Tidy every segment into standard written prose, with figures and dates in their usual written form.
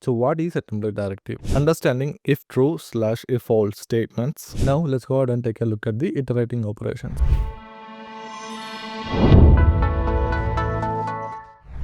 So what is a template directive? Understanding if true/if false statements. Now let's go ahead and take a look at the iterating operations.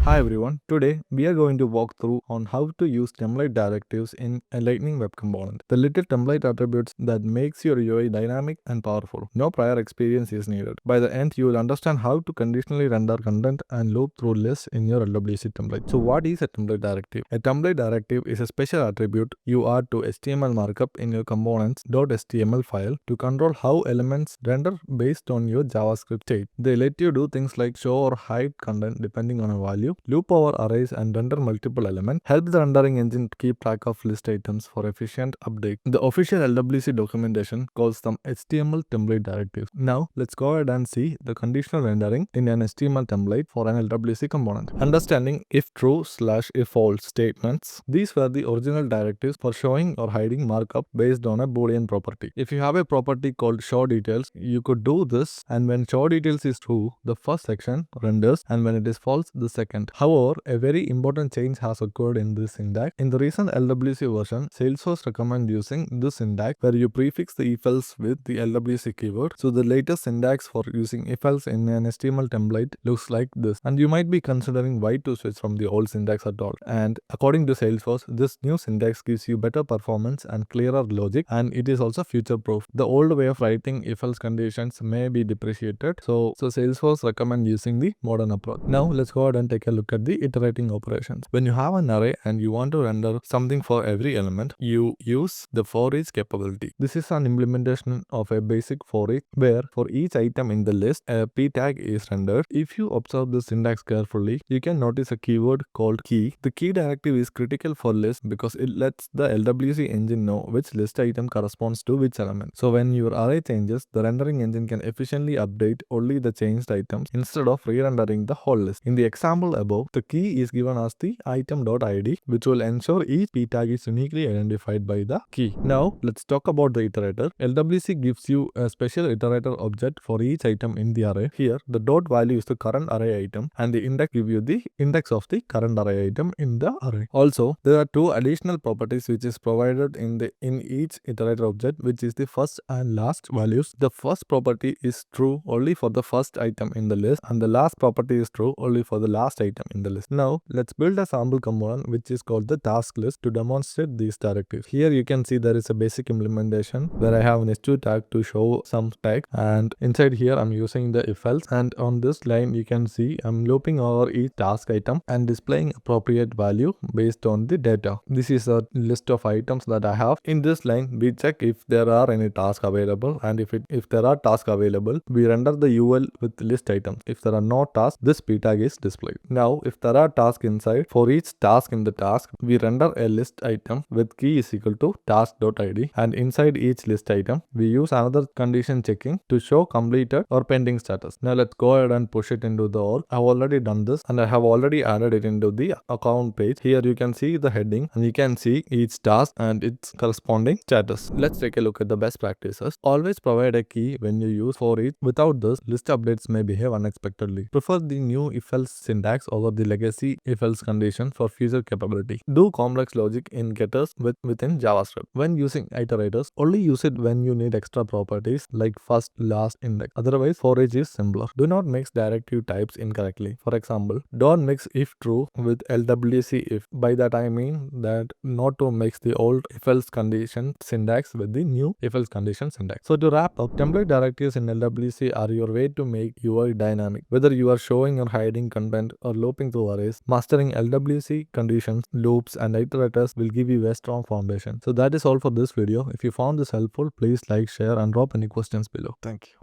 Hi everyone, today we are going to walk through on how to use template directives in a Lightning Web Component. The little template attributes that makes your UI dynamic and powerful. No prior experience is needed. By the end, you will understand how to conditionally render content and loop through lists in your LWC template. So what is a template directive? A template directive is a special attribute you add to HTML markup in your components.html file to control how elements render based on your JavaScript state. They let you do things like show or hide content depending on a value, loop over arrays and render multiple elements, help the rendering engine keep track of list items for efficient update. The official LWC documentation calls them HTML template directives. Now let's go ahead and see the conditional rendering in an HTML template for an LWC component. Understanding if true/if false statements. These were the original directives for showing or hiding markup based on a Boolean property. If you have a property called show details, you could do this, and when show details is true, the first section renders, and when it is false, the second. However, a very important change has occurred in this syntax. In the recent LWC version, Salesforce recommends using this syntax where you prefix the if-else with the LWC keyword. So the latest syntax for using if-else in an HTML template looks like this, and you might be considering why to switch from the old syntax at all. And according to Salesforce, this new syntax gives you better performance and clearer logic, and it is also future-proof. The old way of writing if-else conditions may be depreciated, so Salesforce recommends using the modern approach. Now let's go ahead and take a look at the iterating operations. When you have an array and you want to render something for every element, you use the for each capability. This is an implementation of a basic for each where for each item in the list, a p tag is rendered. If you observe the syntax carefully, you can notice a keyword called key. The key directive is critical for lists because it lets the LWC engine know which list item corresponds to which element. So when your array changes, the rendering engine can efficiently update only the changed items instead of re-rendering the whole list. In the example above, the key is given as the item.id, which will ensure each p tag is uniquely identified by the key. Now let's talk about the iterator. LWC gives you a special iterator object for each item in the array. Here, the dot value is the current array item, and the index gives you the index of the current array item in the array. Also, there are two additional properties which is provided in each iterator object, which is the first and last values. The first property is true only for the first item in the list, and the last property is true only for the last item in the list. Now let's build a sample component which is called the task list to demonstrate these directives. Here you can see there is a basic implementation where I have an h2 tag to show some tag, and inside here I'm using the if else, and on this line you can see I'm looping over each task item and displaying appropriate value based on the data. This is a list of items that I have. In this line we check if there are any tasks available, and if there are tasks available, we render the UL with list items. If there are no tasks, this p tag is displayed. Now if there are tasks inside, for each task in the task, we render a list item with key is equal to task.id, and inside each list item, we use another condition checking to show completed or pending status. Now let's go ahead and push it into the org. I've already done this, and I have already added it into the account page. Here you can see the heading, and you can see each task and its corresponding status. Let's take a look at the best practices. Always provide a key when you use for each. Without this, list updates may behave unexpectedly. Prefer the new if-else syntax over the legacy if-else condition for future capability. Do complex logic in getters within JavaScript. When using iterators, only use it when you need extra properties like first, last, index. Otherwise, for each is simpler. Do not mix directive types incorrectly. For example, don't mix if true with LWC if. By that I mean that not to mix the old if-else condition syntax with the new if-else condition syntax. So to wrap up, template directives in LWC are your way to make UI dynamic. Whether you are showing or hiding content or looping through arrays, mastering LWC conditions, loops, and iterators will give you a strong foundation. So that is all for this video. If you found this helpful, please like, share, and drop any questions below. Thank you.